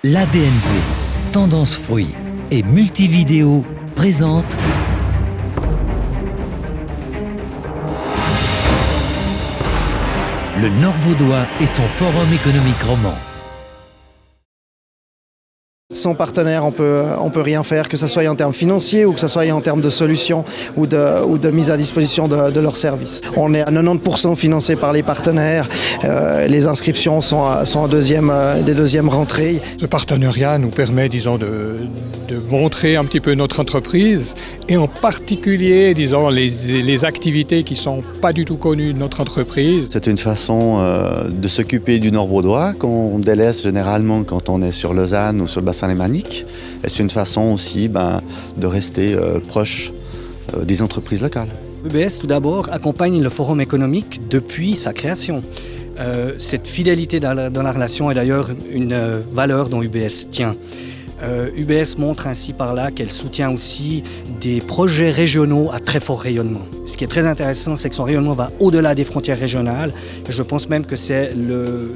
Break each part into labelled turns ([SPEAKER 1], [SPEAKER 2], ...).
[SPEAKER 1] L'ADNV, Tendance Fruits et Multividéo présente le Nord-Vaudois et son forum économique roman.
[SPEAKER 2] Sans partenaire, on peut rien faire, que ce soit en termes financiers ou que ce soit en termes de solutions ou de mise à disposition de leurs services. On est à 90% financé par les partenaires. Les inscriptions sont en des deuxièmes rentrées.
[SPEAKER 3] Ce partenariat nous permet, disons, de montrer un petit peu notre entreprise et en particulier, disons, les activités qui ne sont pas du tout connues de notre entreprise.
[SPEAKER 4] C'est une façon de s'occuper du Nord-Vaudois qu'on délaisse généralement quand on est sur Lausanne ou sur le bassin lémanique. Et c'est une façon aussi de rester proche des entreprises locales.
[SPEAKER 5] UBS, tout d'abord, accompagne le forum économique depuis sa création. Cette fidélité dans la relation est d'ailleurs une valeur dont UBS tient. UBS montre ainsi par là qu'elle soutient aussi des projets régionaux à très fort rayonnement. Ce qui est très intéressant, c'est que son rayonnement va au-delà des frontières régionales. Et je pense même que c'est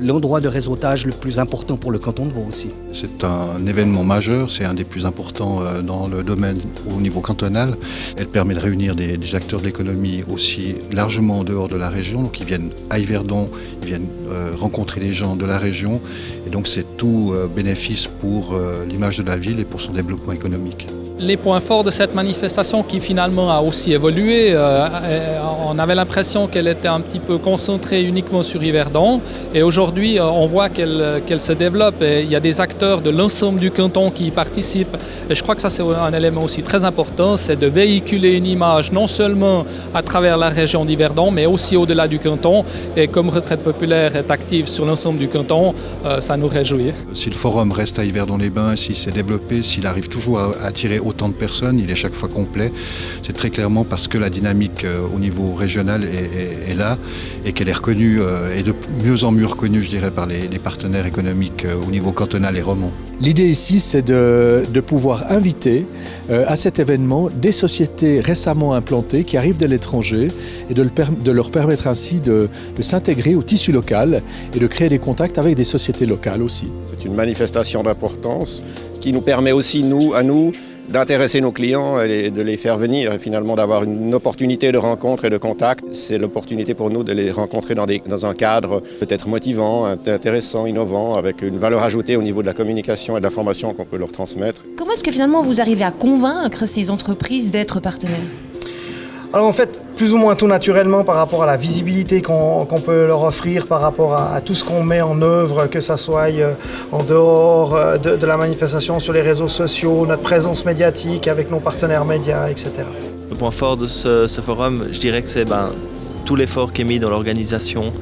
[SPEAKER 5] l'endroit de réseautage le plus important pour le canton de Vaud aussi.
[SPEAKER 6] C'est un événement majeur, c'est un des plus importants dans le domaine au niveau cantonal. Elle permet de réunir des acteurs de l'économie aussi largement en dehors de la région. Donc ils viennent à Yverdon, ils viennent rencontrer les gens de la région. Et donc c'est tout bénéfice pour l'image de la ville et pour son développement économique.
[SPEAKER 7] Les points forts de cette manifestation qui finalement a aussi évolué, on avait l'impression qu'elle était un petit peu concentrée uniquement sur Yverdon et aujourd'hui on voit qu'elle se développe et il y a des acteurs de l'ensemble du canton qui y participent et je crois que ça c'est un élément aussi très important, c'est de véhiculer une image non seulement à travers la région d'Yverdon mais aussi au-delà du canton et comme Retraite Populaire est active sur l'ensemble du canton, ça nous réjouit.
[SPEAKER 6] Si le forum reste à Yverdon-les-Bains, s'il s'est développé, s'il arrive toujours à attirer autant de personnes, il est chaque fois complet. C'est très clairement parce que la dynamique au niveau régional est là et qu'elle est reconnue et de mieux en mieux reconnue, je dirais, par les partenaires économiques au niveau cantonal et roman.
[SPEAKER 8] L'idée ici, c'est de pouvoir inviter à cet événement des sociétés récemment implantées qui arrivent de l'étranger et de leur permettre ainsi de s'intégrer au tissu local et de créer des contacts avec des sociétés locales aussi.
[SPEAKER 9] C'est une manifestation d'importance qui nous permet aussi, à nous, d'intéresser nos clients et de les faire venir et finalement d'avoir une opportunité de rencontre et de contact. C'est l'opportunité pour nous de les rencontrer dans un cadre peut-être motivant, intéressant, innovant, avec une valeur ajoutée au niveau de la communication et de l'information qu'on peut leur transmettre.
[SPEAKER 10] Comment est-ce que finalement vous arrivez à convaincre ces entreprises d'être partenaires ?
[SPEAKER 2] Alors en fait, plus ou moins tout naturellement par rapport à la visibilité qu'on peut leur offrir, par rapport à tout ce qu'on met en œuvre, que ça soit en dehors de la manifestation, sur les réseaux sociaux, notre présence médiatique avec nos partenaires médias, etc.
[SPEAKER 11] Le point fort de ce forum, je dirais que c'est tout l'effort qui est mis dans l'organisation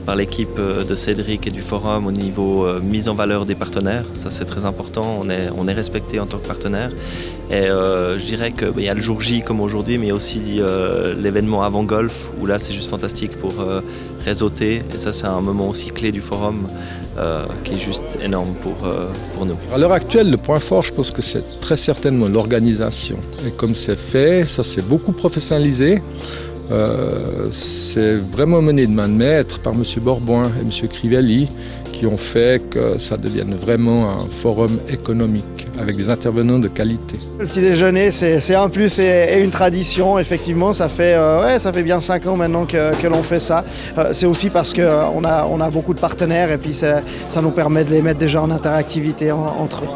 [SPEAKER 11] par l'équipe de Cédric et du forum au niveau mise en valeur des partenaires. Ça c'est très important, on est respecté en tant que partenaire. Et je dirais qu'il y a le jour J comme aujourd'hui, mais il y a aussi l'événement avant golf où là c'est juste fantastique pour réseauter. Et ça c'est un moment aussi clé du forum qui est juste énorme pour nous.
[SPEAKER 8] À l'heure actuelle, le point fort, je pense que c'est très certainement l'organisation. Et comme c'est fait, ça s'est beaucoup professionnalisé. C'est vraiment mené de main de maître par M. Borboin et M. Crivelli qui ont fait que ça devienne vraiment un forum économique avec des intervenants de qualité.
[SPEAKER 2] Le petit déjeuner, c'est un plus et une tradition. Effectivement, ça fait bien 5 ans maintenant que l'on fait ça. C'est aussi parce qu'on a beaucoup de partenaires et puis ça nous permet de les mettre déjà en interactivité entre eux.